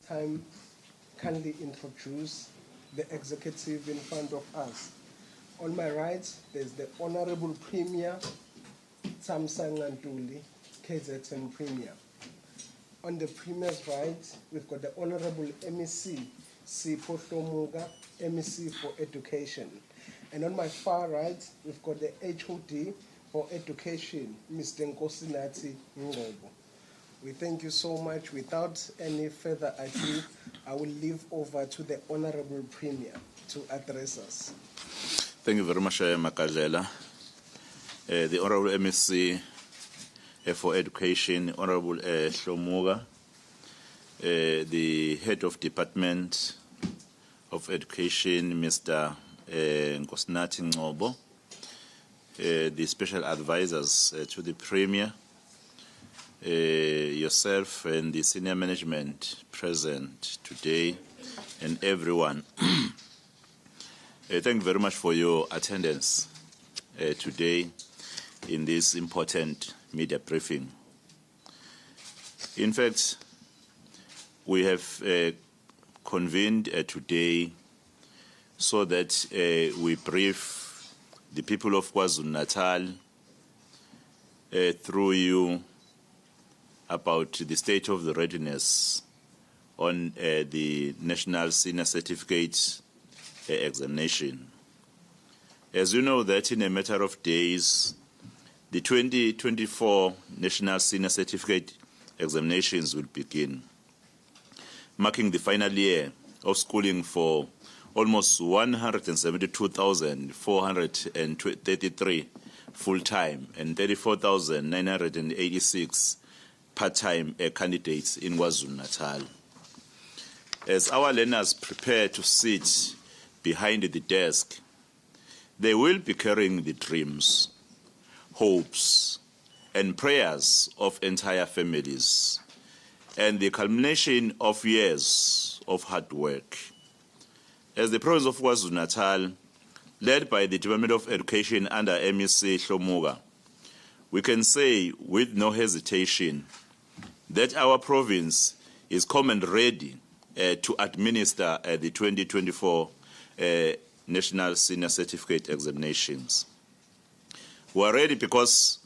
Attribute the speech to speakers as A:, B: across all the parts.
A: time kindly introduce the executive in front of us. On my right, there's the Honourable Premier, Thamsanqa Ntuli, KZN Premier. On the Premier's right, we've got the Honourable MEC, Sipho Hlomuka, MEC for Education. And on my far right, we've got the HOD for Education, Mr. Ntuli. We thank you so much. Without any further ado, I will leave over to the Honourable Premier to address us.
B: Thank you very much, Makajela. The Honourable MEC for Education, Honourable Hlomuka, the Head of Department of Education, Mr. Nkosinathi, the Special Advisors to the Premier, yourself and the senior management present today, and everyone. Thank you very much for your attendance today in this important media briefing. In fact, we have convened today so that we brief the people of KwaZulu-Natal through you about the state of the readiness on the National Senior Certificate examination. As you know that in a matter of days, the 2024 National Senior Certificate examinations will begin, marking the final year of schooling for almost 172,433 full-time and 34,986 part-time candidates in KwaZulu-Natal. As our learners prepare to sit behind the desk, they will be carrying the dreams, hopes, and prayers of entire families, and the culmination of years of hard work. As the province of KwaZulu-Natal, led by the Department of Education under MEC Hlomuka, we can say with no hesitation that our province is come and ready to administer the 2024 National Senior Certificate examinations. We are ready because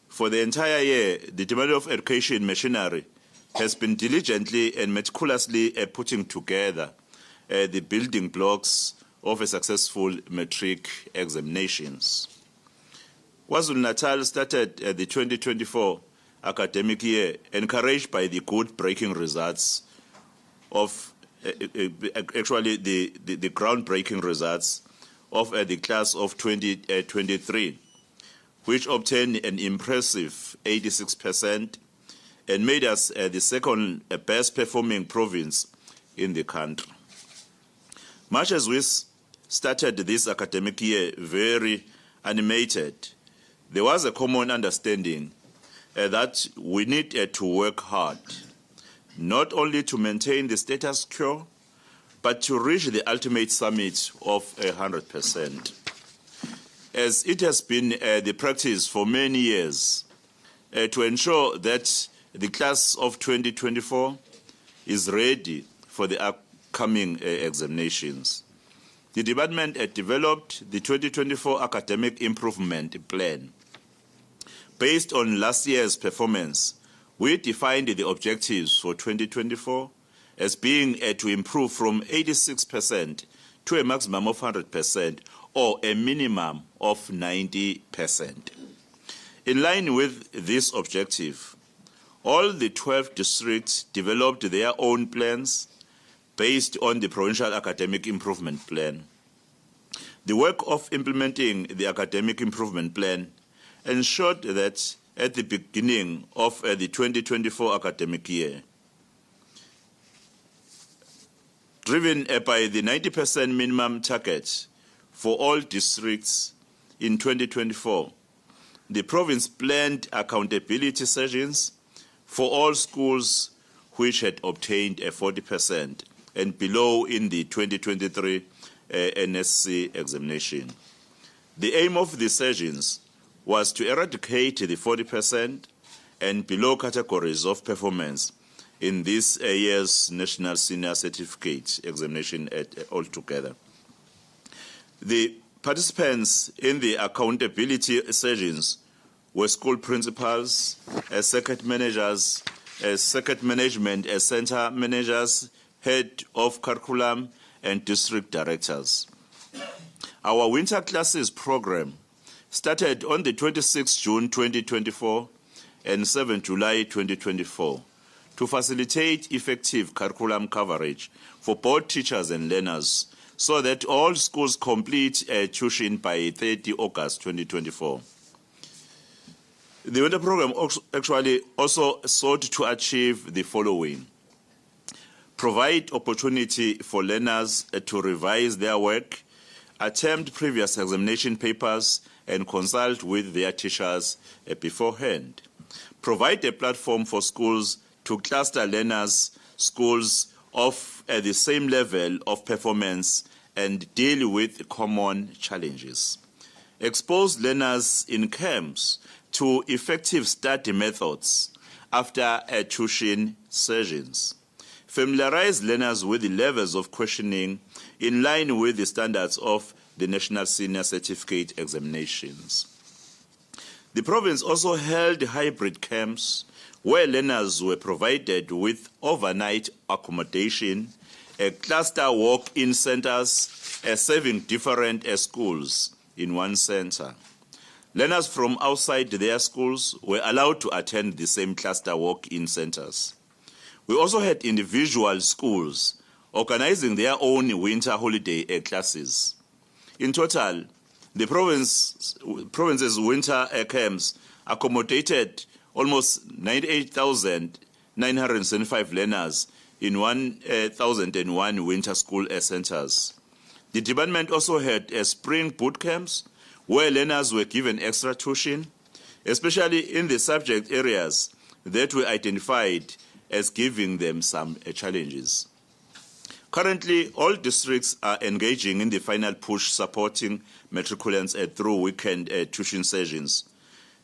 B: for the entire year, the Department of Education machinery has been diligently and meticulously putting together the building blocks of a successful matric examinations. KwaZulu-Natal started the 2024 academic year encouraged by the good breaking results of actually the groundbreaking results of the class of 2023, which obtained an impressive 86% and made us the second best performing province in the country. Much as we started this academic year very animated, there was a common understanding that we need to work hard, not only to maintain the status quo, but to reach the ultimate summit of 100%. As it has been the practice for many years to ensure that the class of 2024 is ready for the upcoming examinations. The department developed the 2024 Academic Improvement Plan. Based on last year's performance, we defined the objectives for 2024 as being to improve from 86% to a maximum of 100% or a minimum of 90%. In line with this objective, all the 12 districts developed their own plans based on the Provincial Academic Improvement Plan. The work of implementing the Academic Improvement Plan ensured that at the beginning of the 2024 academic year, driven by the 90% minimum target for all districts in 2024, the province planned accountability sessions for all schools which had obtained a 40% and below in the 2023 NSC examination. The aim of the sessions was to eradicate the 40% and below categories of performance in this year's National Senior Certificate examination altogether. The participants in the accountability sessions were school principals, circuit managers, circuit management center managers, head of curriculum, and district directors. Our winter classes program started on the 26th June 2024 and 7 July 2024 to facilitate effective curriculum coverage for both teachers and learners so that all schools complete tuition by 30 August 2024. The winter program actually also sought to achieve the following: provide opportunity for learners to revise their work, attempt previous examination papers, and consult with their teachers beforehand. Provide a platform for schools to cluster learners, schools of the same level of performance, and deal with common challenges. Expose learners in camps to effective study methods after tuition sessions. Familiarize learners with the levels of questioning in line with the standards of the National Senior Certificate examinations. The province also held hybrid camps where learners were provided with overnight accommodation, cluster walk-in centers serving different schools in one center. Learners from outside their schools were allowed to attend the same cluster walk-in centers. We also had individual schools organizing their own winter holiday classes. In total, the province's winter camps accommodated almost 98,975 learners in 1,001 winter school centers. The department also had spring boot camps where learners were given extra tuition, especially in the subject areas that were identified as giving them some challenges. Currently, all districts are engaging in the final push supporting matriculants through weekend tuition sessions.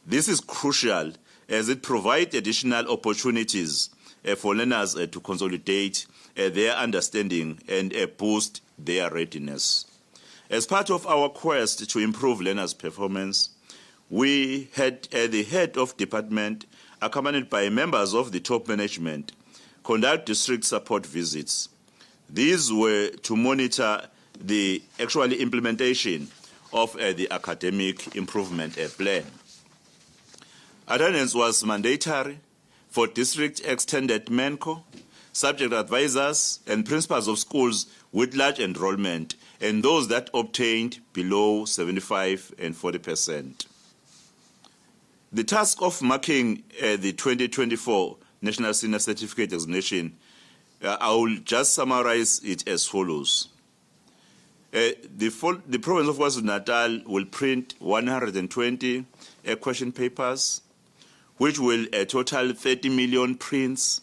B: This is crucial as it provides additional opportunities for learners to consolidate their understanding and boost their readiness. As part of our quest to improve learners' performance, we had the head of department, accompanied by members of the top management, conduct district support visits. These were to monitor the actual implementation of the academic improvement plan. Attendance was mandatory for district extended MENCO, subject advisors, and principals of schools with large enrollment, and those that obtained below 75% and 40%. The task of marking the 2024 National Senior Certificate examination, I will just summarize it as follows. The province of KwaZulu-Natal will print 120 question papers, which will total 30 million prints.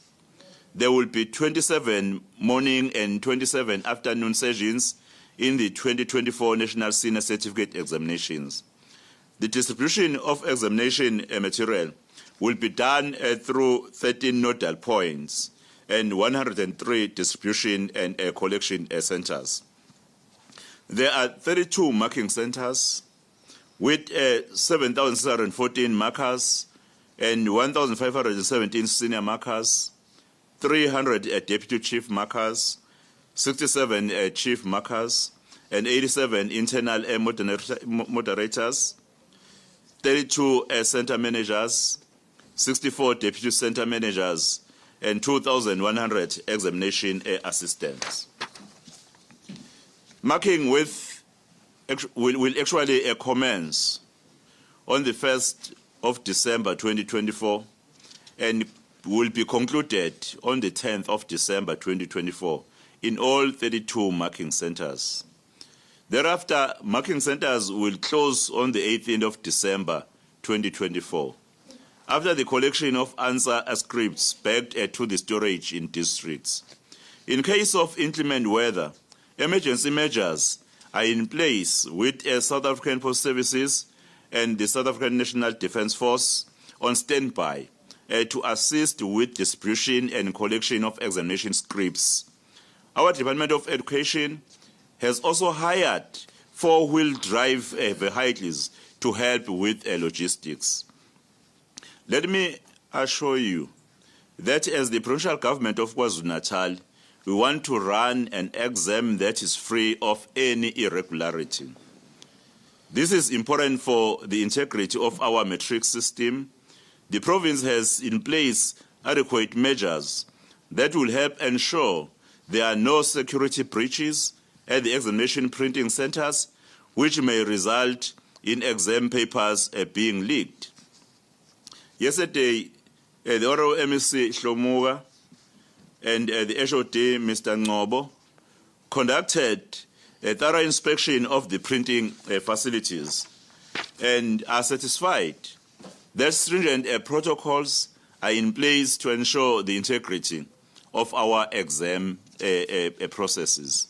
B: There will be 27 morning and 27 afternoon sessions in the 2024 National Senior Certificate examinations. The distribution of examination material will be done through 13 nodal points and 103 distribution and collection centers. There are 32 marking centers with 7,614 markers and 1,517 senior markers, 300 deputy chief markers, 67 chief markers, and 87 internal moderators, 32 center managers, 64 deputy center managers, and 2,100 examination assistants. Marking will actually commence on the 1st of December 2024 and will be concluded on the 10th of December 2024 in all 32 marking centers. Thereafter, marking centers will close on the 18th of December 2024 after the collection of answer scripts backed to the storage in districts. In case of inclement weather, emergency measures are in place with South African Post Services and the South African National Defence Force on standby to assist with distribution and collection of examination scripts. Our Department of Education has also hired 4-wheel drive vehicles to help with logistics. Let me assure you that as the provincial government of KwaZulu-Natal, we want to run an exam that is free of any irregularity. This is important for the integrity of our matric system. The province has in place adequate measures that will help ensure there are no security breaches at the examination printing centers, which may result in exam papers being leaked. Yesterday, the Honourable MEC Hlomuka and the HOD, Mr. Ngobo, conducted a thorough inspection of the printing facilities and are satisfied that stringent protocols are in place to ensure the integrity of our exam processes.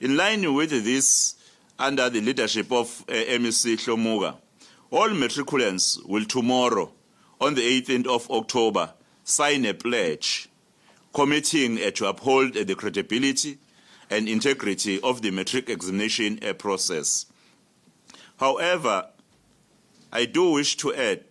B: In line with this, under the leadership of MEC Hlomuka, all matriculants will tomorrow, on the 18th of October, sign a pledge committing to uphold the credibility and integrity of the matric examination process. However, I do wish to add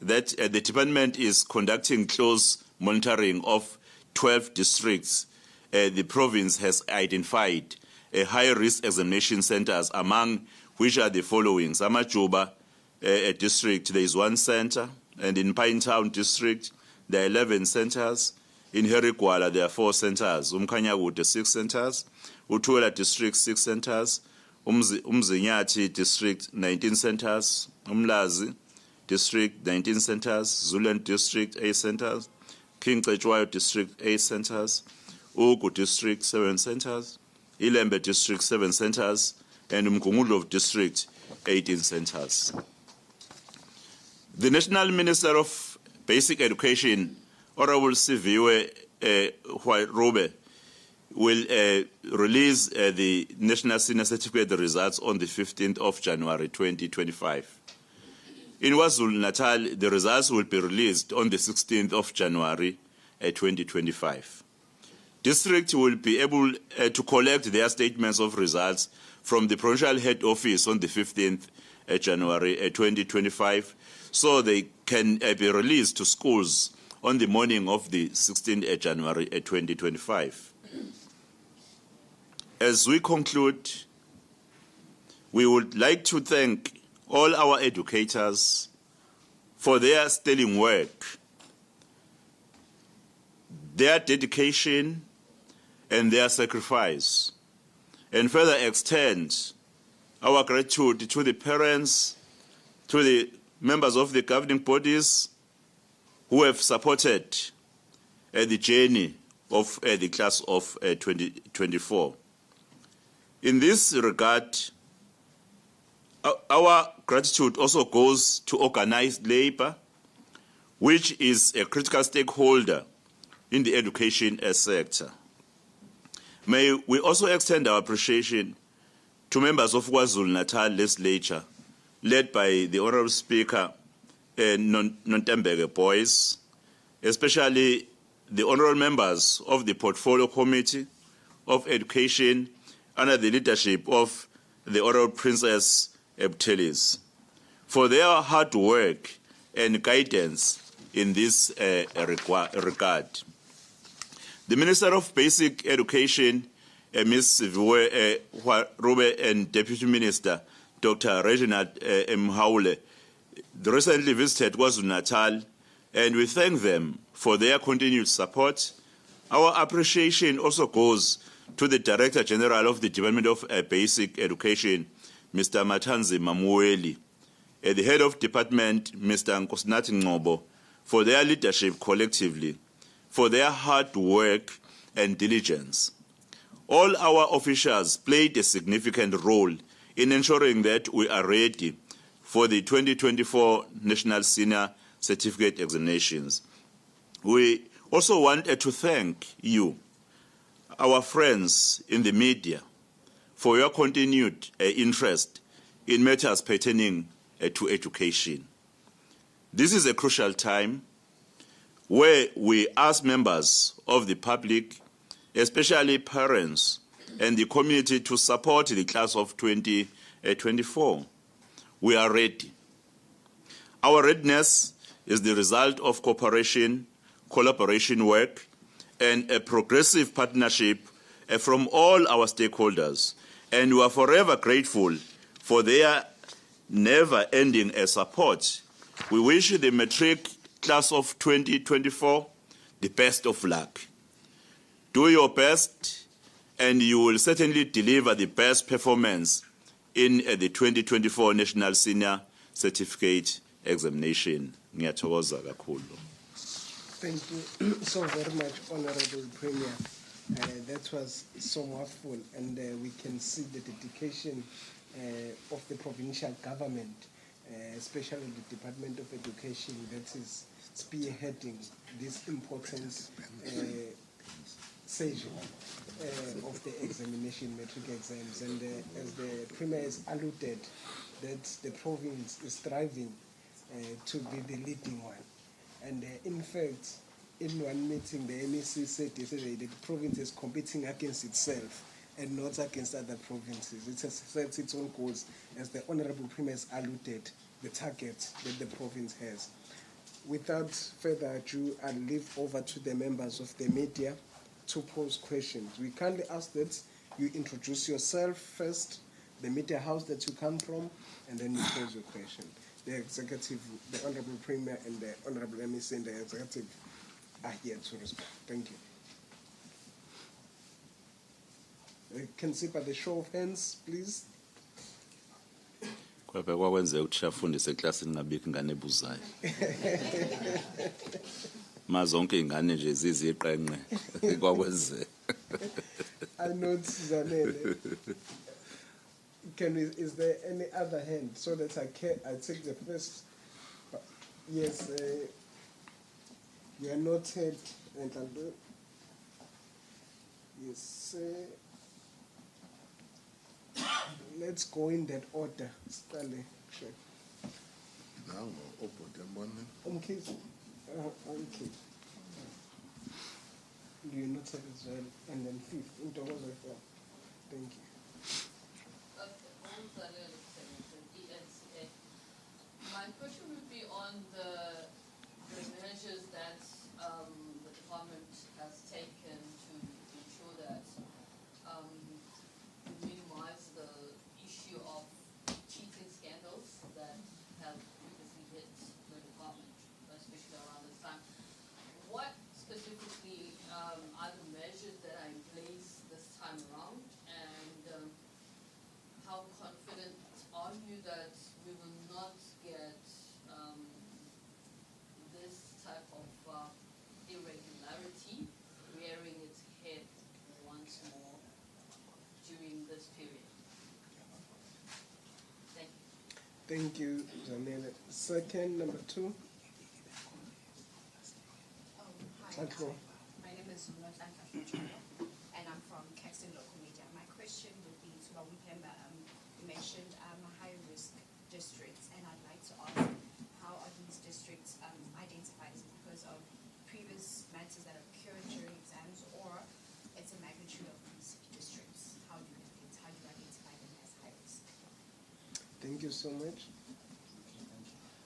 B: that the department is conducting close monitoring of 12 districts. The province has identified high-risk examination centers, among which are the following. Samajuba district, there is 1 center, and in Pinetown district, there are 11 centers. In Herigwala, there are 4 centers. Umkhanyakude, 6 centers. Utuwela district, 6 centers. Umzinyati district, 19 centers. Umlazi district, 19 centers. Zuland district, 8 centers. King Cetshwayo district, 8 centers. Ugu district, 7 centers. Ilembe district, 7 centers. And Umgungundlovu district, 18 centers. The National Minister of Basic Education, Honourable Sipho Hlomuka, will release the National Senior Certificate results on the 15th of January 2025. In KwaZulu-Natal, the results will be released on the 16th of January 2025. Districts will be able to collect their statements of results from the provincial head office on the 15th January 2025, so they can be released to schools on the morning of the 16th January 2025. As we conclude, we would like to thank all our educators for their sterling work, their dedication, and their sacrifice, and further extend our gratitude to the parents, to the members of the governing bodies who have supported the journey of the class of 2024. In this regard, our gratitude also goes to organized labor, which is a critical stakeholder in the education sector. May we also extend our appreciation to members of KwaZulu-Natal Legislature, led by the Honourable Speaker, Nontembeke Boys, especially the honourable members of the Portfolio Committee of Education under the leadership of the Honourable Princess Ntuli, for their hard work and guidance in this regard. The Minister of Basic Education, Ms. Sipho Hlomuka, and Deputy Minister, Dr. Reginald Mhaule, recently visited KwaZulu-Natal, and we thank them for their continued support. Our appreciation also goes to the Director General of the Department of Basic Education, Mr. Matanzi Mamueli, and the Head of Department, Mr. Nkosinathi Ngobo, for their leadership collectively, for their hard work and diligence. All our officials played a significant role in ensuring that we are ready for the 2024 National Senior Certificate Examinations. We also want to thank you, our friends in the media, for your continued interest in matters pertaining to education. This is a crucial time. where we ask members of the public, especially parents and the community, to support the class of 2024. We are ready. Our readiness is the result of cooperation, collaboration work, and a progressive partnership from all our stakeholders, and we are forever grateful for their never-ending support. We wish the matric class of 2024 the best of luck. Do your best, and you will certainly deliver the best performance in the 2024 National Senior Certificate Examination. Ngiyathokoza kakhulu.
A: Thank you so very much, Honourable Premier. That was so wonderful, and we can see the dedication of the provincial government, especially the Department of Education, that is spearheading this important session of the examination, metric exams. And as the Premier has alluded, that the province is striving to be the leading one. And in fact, in one meeting, the MEC said yesterday that the province is competing against itself and not against other provinces. It has set its own goals, as the Honourable Premier has alluded, the target that the province has. Without further ado, I'll leave over to the members of the media to pose questions. We kindly ask that you introduce yourself first, the media house that you come from, and then you pose your question. The executive, the Honourable Premier and the Honourable MEC and the executive are here to respond. Thank you. Can see by the show of hands, please.
B: Kwabe kwakwenze ukuthi afundise eklasini ngabikho ingane ebuzayo. Mazonke ingane nje ziziqenqe kwakwenze.
A: I know Zanele. Is there any other hand so that I take the first? Yes, you are noted, and I'll do. Yes, let's go in that order. Stanley, check. Okay. You noted as well, and then fifth. Thank you.
C: My question would be on the measures that the department has taken to ensure that we minimize the issue of cheating scandals that have previously hit the department, especially around this time. What specifically are the measures that are in place this time around, and how confident are you that we will not get this type of irregularity rearing its head once more during this period? Thank you.
A: Thank you, Zanele. Second, number two.
D: Hi, my name is Ntuli, and I'm from Caxton Local Media. My question would be to Mpemba. You mentioned high-risk districts, and I'd like to ask, how are these districts identified? Is it because of previous matters that occurred during exams, or it's a magnitude of these districts? How do you identify them as high risk?
A: Thank you so much.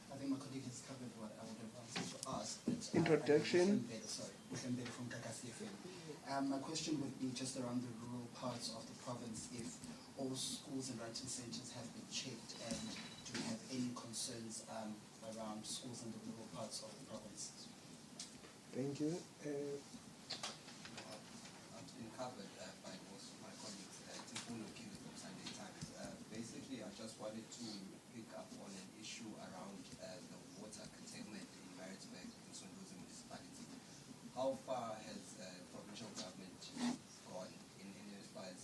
E: I think my colleague has covered what I would have wanted to ask.
A: Introduction.
E: Unveil from KwaZulu-Natal.Further. My question would be just around the rural parts of the province, if all schools and writing centres have been checked, and do you have any concerns around schools in the rural parts of the province?
A: Thank you.
F: It's been covered by most of my colleagues. It's from Sunday Times. Basically, I just wanted to pick up on an issue around the water curtailment in Maritzburg and Sondozi municipality. How far has provincial government gone in as far as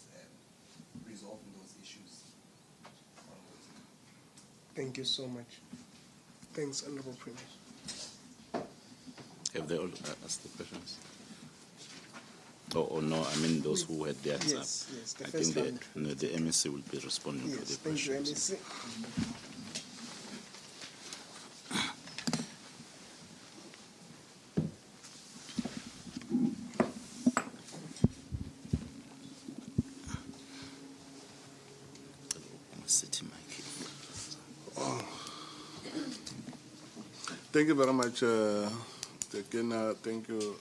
F: resolving those issues?
A: Thank you so much. Thanks, Honourable Premier.
B: Have they all asked the questions? Oh no, I mean those who had their hands up.
A: Yes, the
B: I
A: first
B: think
A: round.
B: the MEC will be responding to the
A: Thank you,
B: questions.
A: MEC.
G: Thank you very much, Tekena. Thank you,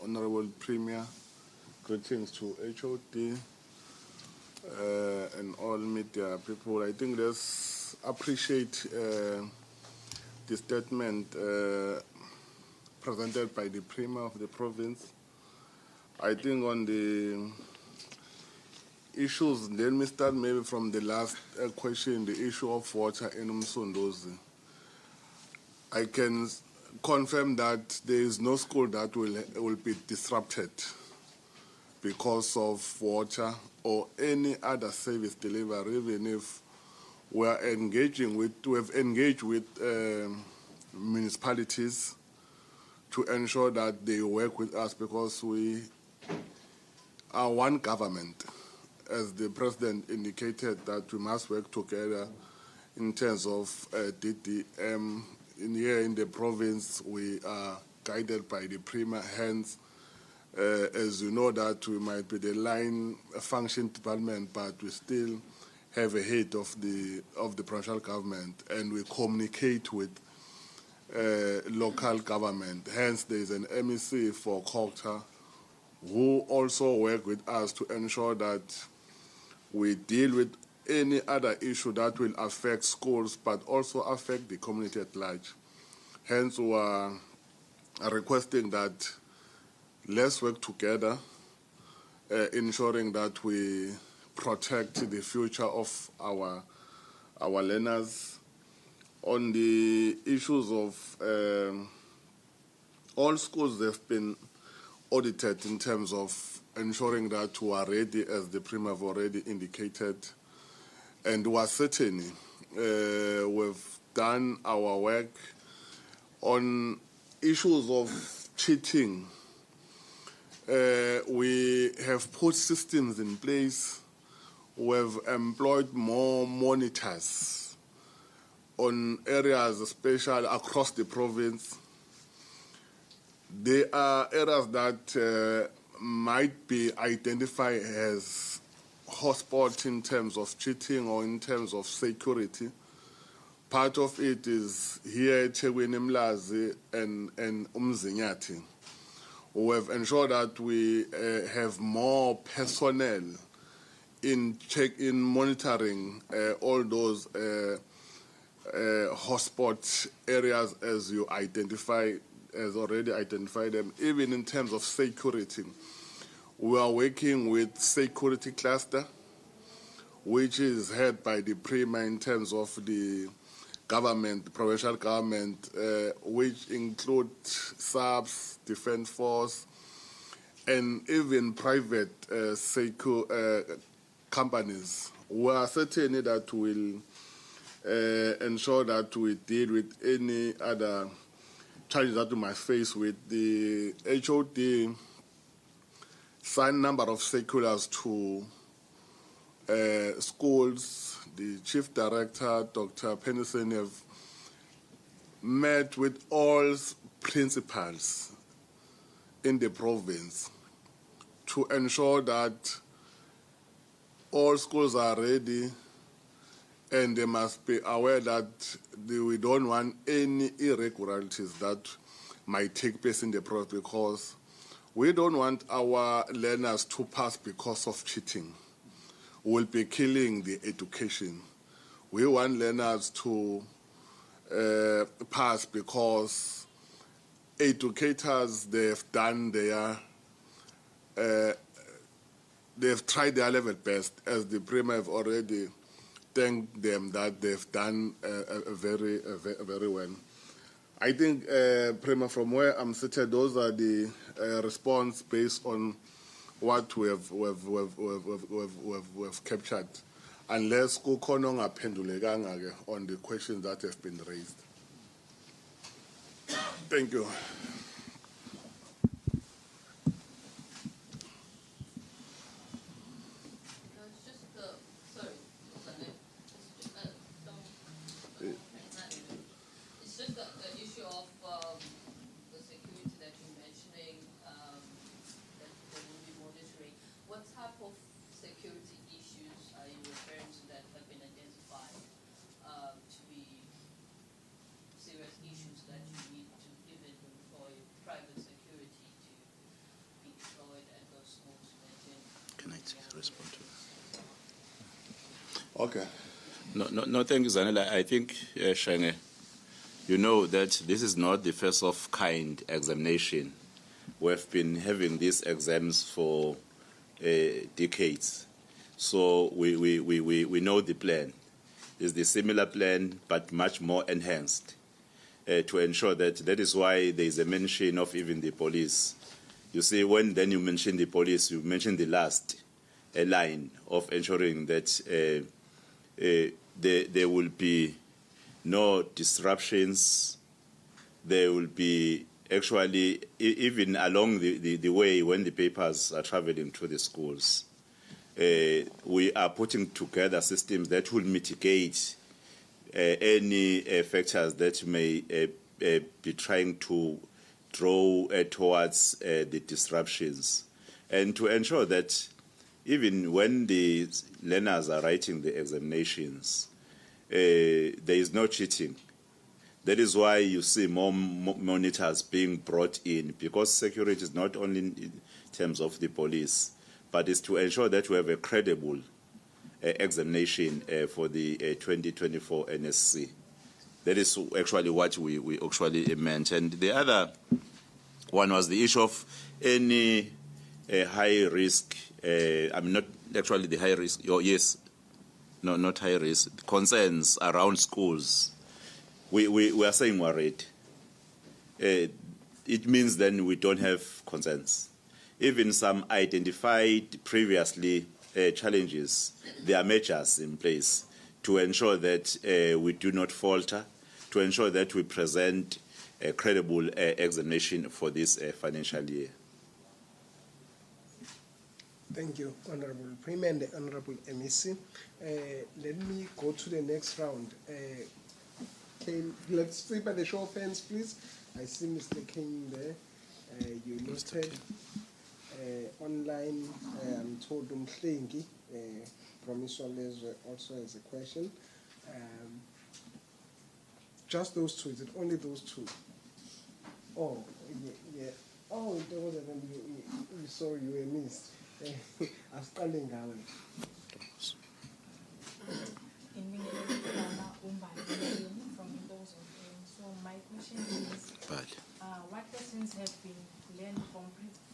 G: Honourable Premier. Greetings to HOD and all media people. I think let's appreciate the statement presented by the Premier of the province. I think on the issues, let me start maybe from the last question, the issue of water in Umsundozi. I can confirm that there is no school that will be disrupted because of water or any other service delivery, even if we have engaged with municipalities to ensure that they work with us, because we are one government. As the President indicated, that we must work together in terms of DDM. Here in the province, we are guided by the Premier. Hence, as you know, that we might be the line function department, but we still have a head of the provincial government, and we communicate with local government. Hence, there is an MEC for Kokta who also work with us to ensure that we deal with any other issue that will affect schools, but also affect the community at large. Hence, we are requesting that let's work together, ensuring that we protect the future of our learners. On the issues of all schools, they've been audited in terms of ensuring that we are ready, as the Premier have already indicated. And we are certainly, we've done our work on issues of cheating. We have put systems in place. We've employed more monitors on areas, especially across the province. There are areas that might be identified as hotspot in terms of cheating or in terms of security. Part of it is here, Chegweni Mlazi and Umzinyati. We have ensured that we have more personnel in monitoring all those hotspot areas as you already identified them. Even in terms of security, we are working with security cluster, which is head by the Premier in terms of the government, the provincial government, which include SAPS, Defence Force, and even private companies. We are certain that will ensure that we deal with any other challenges that we might face with the HOD. Signed number of circulars to schools. The Chief Director, Dr. Pennison, have met with all principals in the province to ensure that all schools are ready, and they must be aware that we don't want any irregularities that might take place in the province, because we don't want our learners to pass because of cheating. We'll be killing the education. We want learners to pass because educators, they've done they've tried their level best, as the Premier have already thanked them that they've done very well. I think, Premier, from where I'm sitting, those are the response based on what we have captured. Unless kukhona ongaphendulekanga on the questions that have been raised. Thank you.
C: Issues that
G: Okay.
B: No, thank you, Zanele. I think, Shenge, you know that this is not the first of kind examination. We've been having these exams for decades. So we know the plan. It's the similar plan, but much more enhanced to ensure that is why there is a mention of even the police. You see, when then you mention the police, you mention the last line of ensuring that there will be no disruptions. There will be actually, even along the way when the papers are traveling to the schools, we are putting together systems that will mitigate any factors that may be trying to draw towards the disruptions, and to ensure that even when the learners are writing the examinations, there is no cheating. That is why you see more monitors being brought in, because security is not only in terms of the police, but it's to ensure that we have a credible examination for the 2024 NSC. That is actually what we actually meant. And the other one was the issue of any high risk, not actually the high risk, yes, no, not high risk, concerns around schools. We are saying we're ready. It means then we don't have concerns. Even some identified previously challenges, there are measures in place to ensure that we do not falter, to ensure that we present a credible examination for this financial year.
A: Thank you, Honourable Premier and the Honourable MEC. Let me go to the next round. Let's see by the show of hands, please. I see Mr. King there. You listed online. I'm told Mhlengi from Iswalezwe also has a question. Just those two. Is it only those two? Oh, yeah. Oh, there was you saw you were missed. I'm standing down.
H: So my question is, what lessons have been learned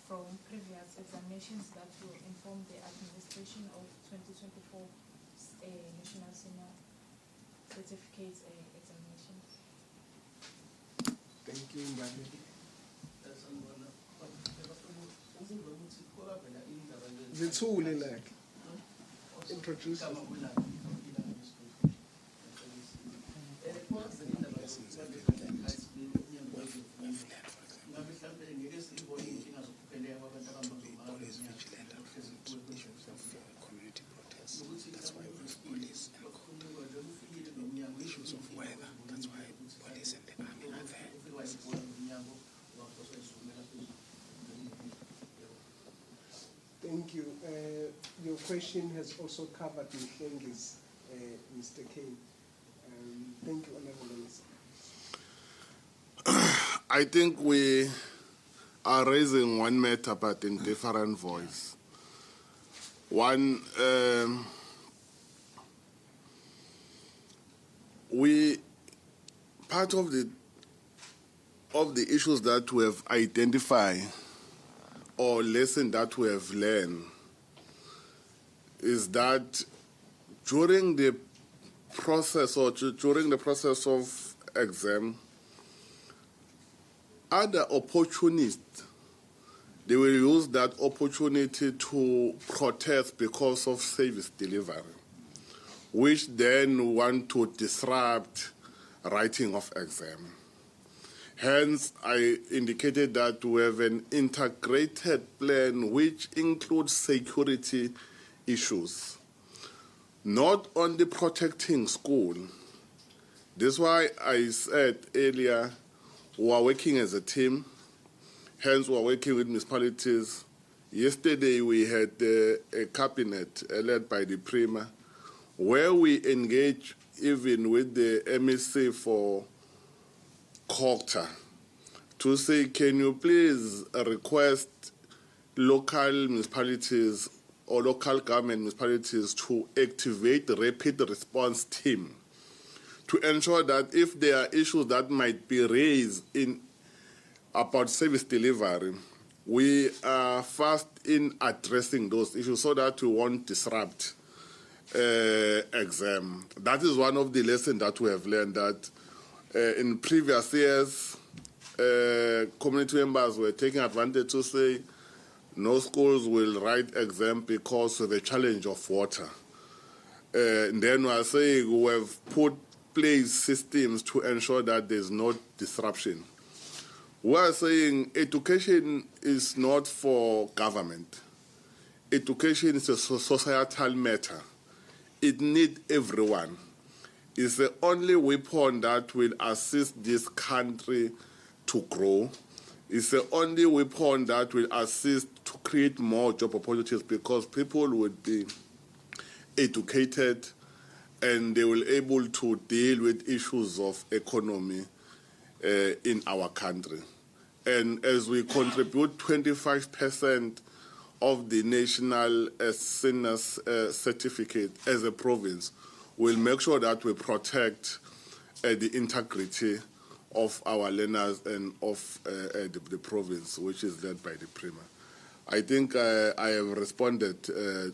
H: from previous examinations that will inform the administration of 2024 National Senior Certificate examinations?
A: Thank you, Mbali. Ntuli, like, introduce.
I: That's why we have police and issues of weather. That's why police and the army are there.
A: Thank you. Your question has also covered Mhlengi's, Mr. Kane. Thank you, Honourable Minister.
G: I think we are raising one matter but in different voice. One, part of the issues that we have identified or lesson that we have learned is that during the process of exam, other opportunists, they will use that opportunity to protest because of service delivery, which then want to disrupt writing of exam. Hence, I indicated that we have an integrated plan which includes security issues, not only protecting school. This is why I said earlier, we are working as a team. Hence, we are working with municipalities. Yesterday, we had a cabinet led by the Premier, where we engage even with the MEC for Kokta to say, can you please request local municipalities or local government municipalities to activate the rapid response team to ensure that if there are issues that might be raised about service delivery, we are fast in addressing those issues so that we won't disrupt exam. That is one of the lessons that we have learned, that in previous years, community members were taking advantage to say no schools will write exam because of the challenge of water. And then we are saying we have put place systems to ensure that there's no disruption. We are saying education is not for government. Education is a societal matter. It needs everyone. It's the only weapon that will assist this country to grow. It's the only weapon that will assist to create more job opportunities, because people would be educated and they will be able to deal with issues of economy in our country. And as we contribute 25% of the national seniors certificate as a province, we'll make sure that we protect the integrity of our learners and of the province, which is led by the Premier. I think I have responded,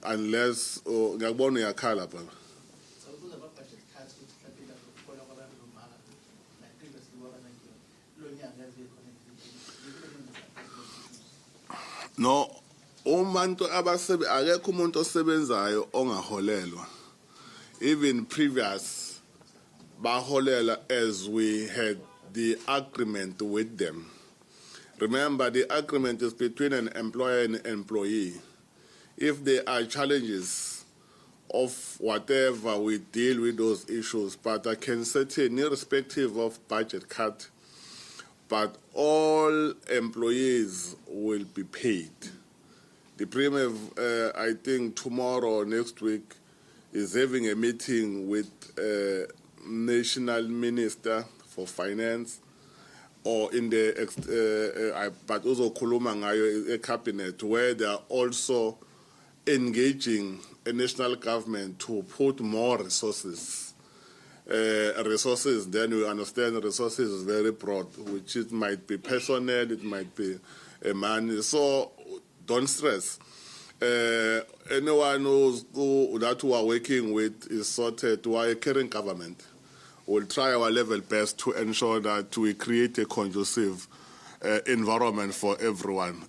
G: unless ngiyabona uyakhala baba. No, akekho umuntu osebenzayo ongaholelwa. Even previous baholela, as we had the agreement with them. Remember, the agreement is between an employer and an employee. If there are challenges of whatever, we deal with those issues. But I can certainly, irrespective of budget cut, but all employees will be paid. The Premier, I think tomorrow or next week, is having a meeting with National Minister for Finance, or in the but also khuluma ngayo a cabinet, where they are also engaging a national government to put more resources. Then we understand resources is very broad, which it might be personnel, it might be money. So don't stress. Anyone that we are working with is sorted. We are a caring government. We'll try our level best to ensure that we create a conducive environment for everyone,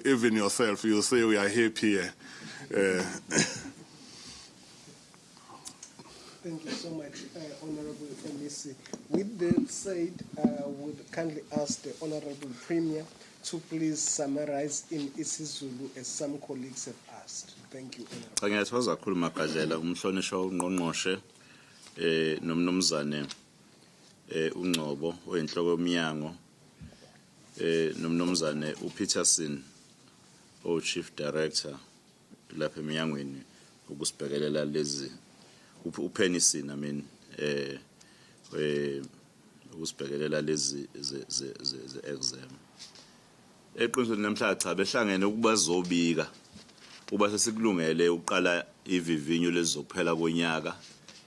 G: even yourself. You say we are happy here.
A: Thank you so much, Honourable MEC. With that said, I would kindly ask the Honourable Premier to please summarize in isiZulu, as some colleagues have asked. Thank you, Honourable.
B: Ngiyathokoza kakhulu Magajela, umhlonishwa ungqongqoshe nomnumzane uNgcobo oyinhloko yomnyango, nomnumzane uPeterson o Chief Director lapha emnyangweni ukusibhekelela lezi uPenisini, I mean ukusibhekelela lezi ze exam. Eqinisweni namhla cha behlangene ukuba zobika uba sesikulungele uqala ivivinyo lezokuphela konyaka,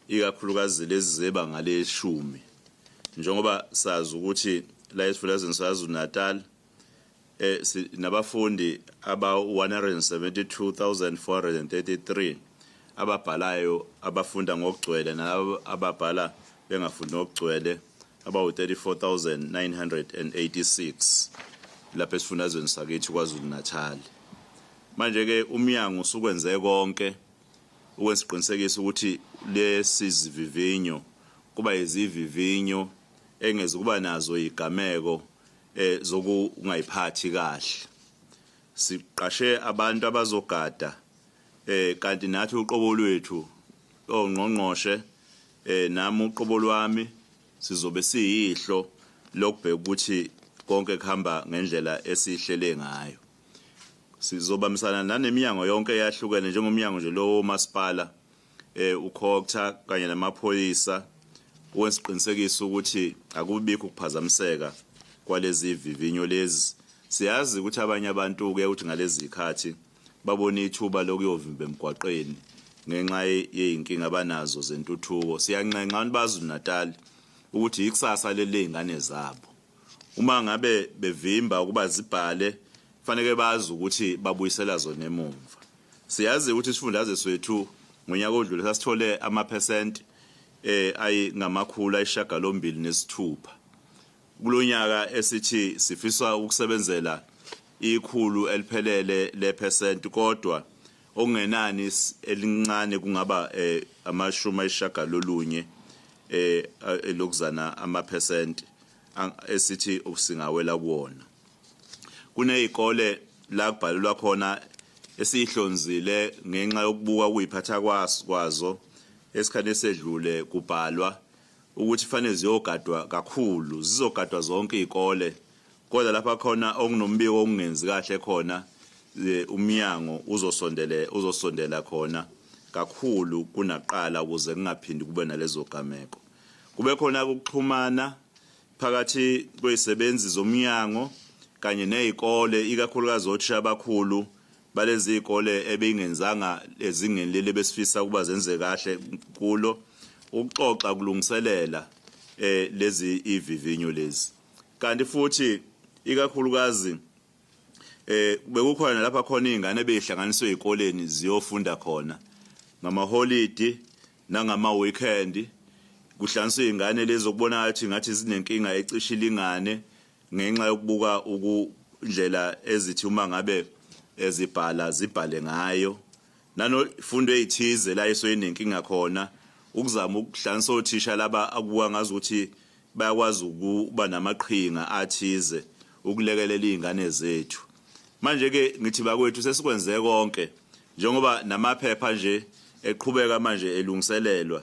B: ikakhulukazi lezi zeba ngale 10, njengoba sazi ukuthi la esifundazweni saKwaZulu-Natal nabafundi aba 172,433 ababhalayo abafunda ngokugcwele nalabo ababhala bengafundi ngokugcwele aba 34,986 lapha esifundazweni sakithi KwaZulu-Natal. Manje ke umnyango usukwenze konke ukwesiqinisekisa ukuthi lesizivivinyo kuba izivivinyo engeze kuba nazo igameko zokungayiphathi kahle. Siqashe abantu abazogada kanti nathi uqobo lwethu ongqongqoshe nami uqobo lwami sizobe siyihlo lokubheka ukuthi konke kuhamba ngendlela esihlele ngayo. Sizobamisana naneminyango yonke yahlukene njengomnyango nje lo masipala ukhokta kanye namaphoyisa wesiqinisekisa ukuthi akubikho ukuphazamiseka kwalezi vivinyo lezi. Siyazi ukuthi abanye abantu ke ukuthi ngalezi ikhathi babone ithuba lokuyovimba emgwaqeni ngenxa yeyinkinga abanazo zentuthuko. Siyanqenqa KwaZulu-Natal ukuthi ikusasa lezingane zabo. Uma ngabe bevimba ukuba zibhale kufanele bazi ukuthi babuyisela zona emumva. Siyazi ukuthi isifundazwe sethu ngonyaka odlule sasithole amaphesenti ayingamakhulu ayisishiyagalombili nesithupha. Kulonyaka esithi sifisa ukusebenzela ikhulu eliphelele lephesenti kodwa okungenani elincane kungaba amashumi ayisishiyagalolunye elokuzana amaphesenti esithi usingawela kuwona. Kunezikole la kubhalelwa khona esihlonzile ngenxa yokubuka kuyiphatha kwazo esikhane sedlule kubhalwa ukuthi fanele ziyogadwa kakhulu, zizogadwa zonke izikole. Kodwa lapha khona okunombiko okungenzi kahle khona umnyango uzosondela khona kakhulu kunaqala ukuze kungaphindi kube nalezo gameko. Kube khona ukuxhumana phakathi kwezisebenzi zomnyango kanye nezikole ikakhulukazi othisha abakhulu balezi izikole ebengenzanga ezingeni leli besifisa kuba zenze kahle kulo ukuxoxa kulungiselela lezi ivivinyo lezi. Kanti futhi ikakhulukazi bekukhona lapha khona izingane bezihlanganiswe ezikoleni ziyofunda khona ngamaholidi nangama weekend kuhlanganiswe izingane lezo kubona ngathi zinenkinga ecishe ilingane ngenxa yokubuka ukundlela ezithi uma ngabe zibhale ngayo nanofundo ezithize la isoyinenkinga khona ukuzama ukuhlanganisa othisha laba akubuka ngazuthi bayakwazi ukuba namaqhinga athize ukulekelela izingane zethu. Manje ke ngithi bakwethu sesikwenze konke njengoba namaphepha nje eqhubeka manje elungiselelwa.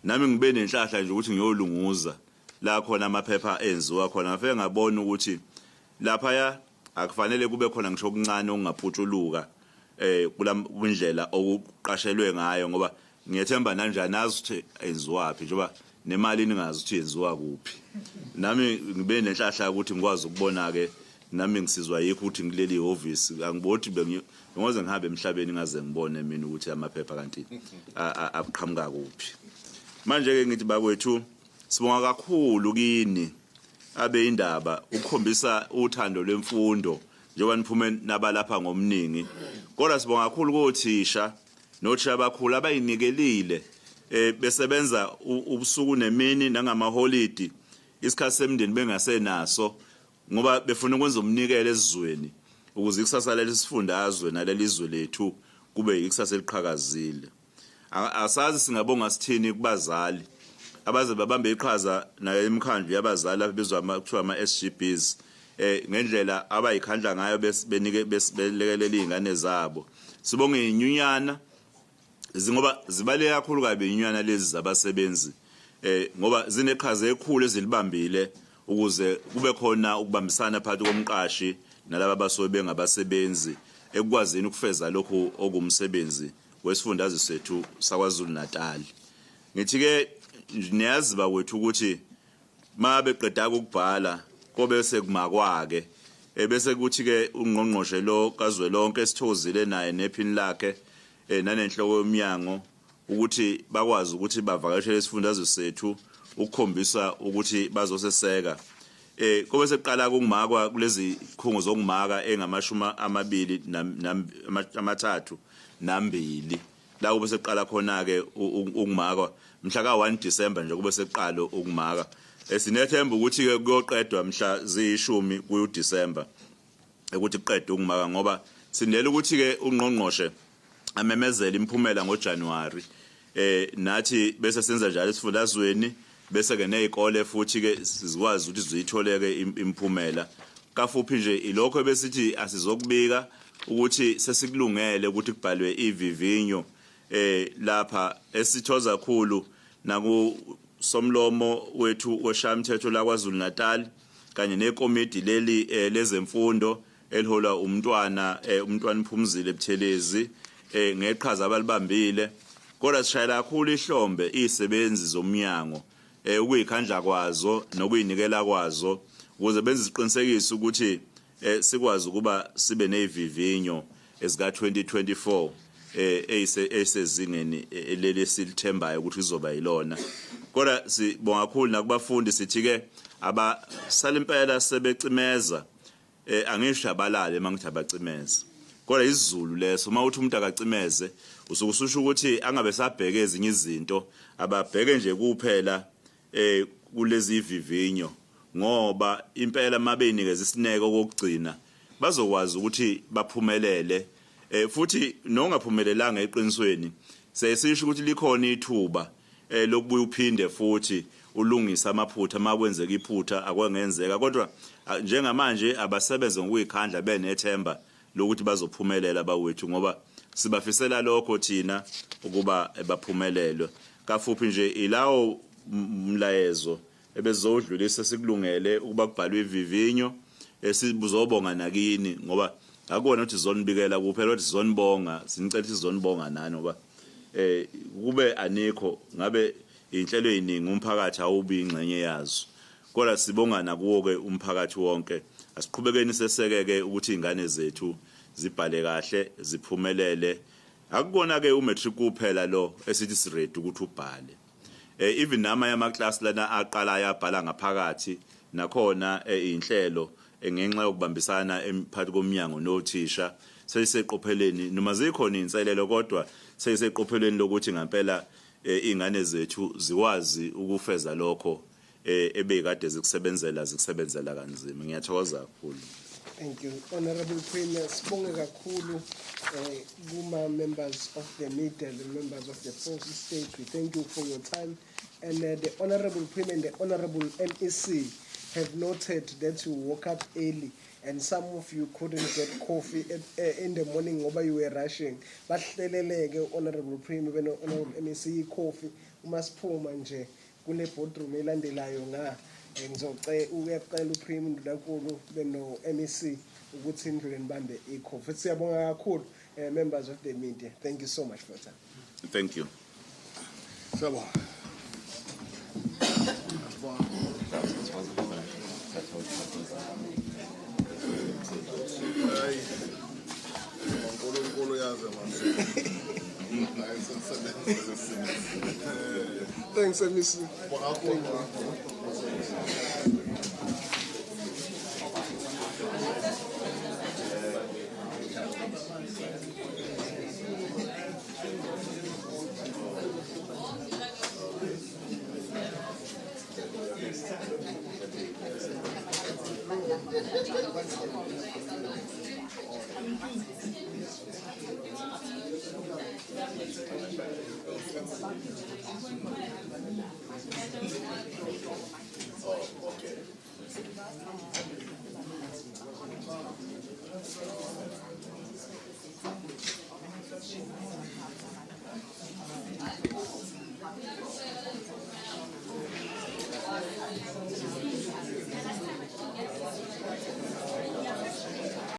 B: Nami ngibe nenhlahla nje ukuthi ngiyolunguza la khona amaphepha enziwa khona. Ngafike ngabona ukuthi lapha akufanele kube khona ngisho okuncane okungaphutshuluka kulendlela okuqashelwe ngayo ngoba ngiyethemba nanjani azi ukuthi enziwapi njengoba nemali ningazi ukuthi yenziwa kuphi. Nami ngibe nenhlahla ukuthi ngikwazi ukubona ke nami ngisizwa yikho ukuthi ngileli office angibothi bengoze ngihambe emhlabeni ngaze ngibone mina ukuthi amaphepha kanti aqhamuka kuphi. Manje ke ngithi bakwethu sibonga kakhulu kini abe indaba ukukhombisa uthando lwemfundo njengoba niphume nabalapha ngomningi. Kodwa sibonga kakhulu kothisha nothisha abakhulu abayinikelile besebenza ubusuku nemini nangamaholidi isikhathi semndeni bengasenaso ngoba befuna ukwenza umnikelo esizweni ukuze ikusasa lesifundazwe nalelizwe lethu kube ikusasa eliqhakazile. Asazi singabonga sithini kubazali abaze babambe iqhaza nayo imikhandlu yabazali abizwa kuthiwa ama-SGBs ngendlela abayikhandla ngayo belekelela izingane zabo. Sibonge inyunyana ngoba zibaleke kakhulu kabi inyunyana lezi zabasebenzi ngoba zineqhaza elikhulu ezilibambile ukuze kube khona ukubambisana phakathi komqashi nalabo abasobe bengabasebenzi ekukwazini ukufeza lokho okumsebenzi wesifundazwe sethu saKwaZulu-Natal. Ngithi ke niyazi bakwethu ukuthi mabeqeda ukubhala kobe sekumakwake bese kuthi ke ungqongqoshe lo kazwelonke esithozile naye nephini lakhe nanenhloko yomnyango ukuthi bakwazi ukuthi bavakashele isifundazwe sethu ukukhombisa ukuthi bazoseseka. Kobe seqala ukumakwa kulezi khungo zokumaka engamashumi amabili amathathu nambili la kube seqala khona ke ukumakwa mhla ka1 December nje kube seqala ukumaka. Sinethemba ukuthi ke kuyoqedwa mhla ziyishumi kuDecember ukuthi kuqedwe ukumaka ngoba sindele ukuthi ke ungqongqoshe amemezela imphumela ngoJanuary nathi bese senza njalo esifundazweni bese ke nezikole futhi ke sizikwazi ukuthi ziyitholeke imphumela kafuphi nje ilokho besithi asizokubika ukuthi sesikulungele ukuthi kubhalwe ivivinyo lapha esithoza kakhulu naku somlomo wethu oshamthetho la KwaZulu-Natal kanye nekomiti leli lezemfundo elihola umntwana Phumzile Buthelezi ngeqhaza abalibambile. Kodwa sishayela kakhulu ihlombe izisebenzi zomnyango ukuyikhandla kwazo nokuyinikela kwazo ukuze benze isiqinisekiso ukuthi sikwazi ukuba sibe nevivinyo ezika 2024 esezingeni leli silithembayo ukuthi izoba yilona. Kodwa sibonga kakhulu nakubafundi sithi ke abasalimpela sebecimeza angisho abalale mangithi abacimeza. Kodwa isizulu leso uma uthi umuntu akacimeze usukusho ukuthi angabe sabheke ezinye izinto ababheke nje kuphela kulezi vivinyo ngoba impela mabeyinikeza isineke okugcina bazokwazi ukuthi baphumelele futhi nongaphumelelanga eqinisweni sesisho ukuthi likhona ithuba lokubuya uphinde futhi ulungisa amaphutha makwenzeka iphutha akwangenzeka kodwa njengamanje abasebenze ngokuyikhandla benethemba lokuthi bazophumelela bawethu ngoba sibafisela lokho thina ukuba baphumelele kafuphi nje ilawo mlayezo ebezodlulisa sikulungele ukuba kubhalwe ivivinyo esibuzobonga nakini ngoba akubona ukuthi zonibikela kuphela ukuthi zonibonga sinicela ukuthi zonibonga nani ngoba kube anikho ngabe inhlelo eziningi umphakathi awubi ingcenye yazo kodwa sibonga nakuwo ke umphakathi wonke asiqhubekeni sesekeke ukuthi ingane zethu zibhale kahle ziphumelele akubona ke umatric kuphela lo esithi siready ukuthi ubhale even nama yama class lana aqala yabhala ngaphakathi nakhona inhlelo ngenxa yokubambisana emphakathi komnyango nothisha seyiseqopheleni noma zikhona inselelo kodwa seyiseqopheleni lokuthi ngempela ingane zethu ziwazi ukufeza lokho ebekade zikusebenzela kanzima. Ngiyathokoza kakhulu.
A: Thank you. Honourable Premier, sibonge kakhulu members of the media, the members of the Forces State. We thank you for your time. And the Honourable Premier and the Honourable MEC have noted that you woke up early and some of you couldn't get coffee in the morning while you were rushing. But Honourable Premier, Honourable MEC, coffee, umasphuma nje kule boardroom elandelayo nga ngizocela uyaqala uPrime Ndulankulu beno MEC ukuthi indlule nibambe icoffee. Siyabonga kakhulu members of the media. Thank you so much for your time.
B: Thank you.
A: Thanks, MEC.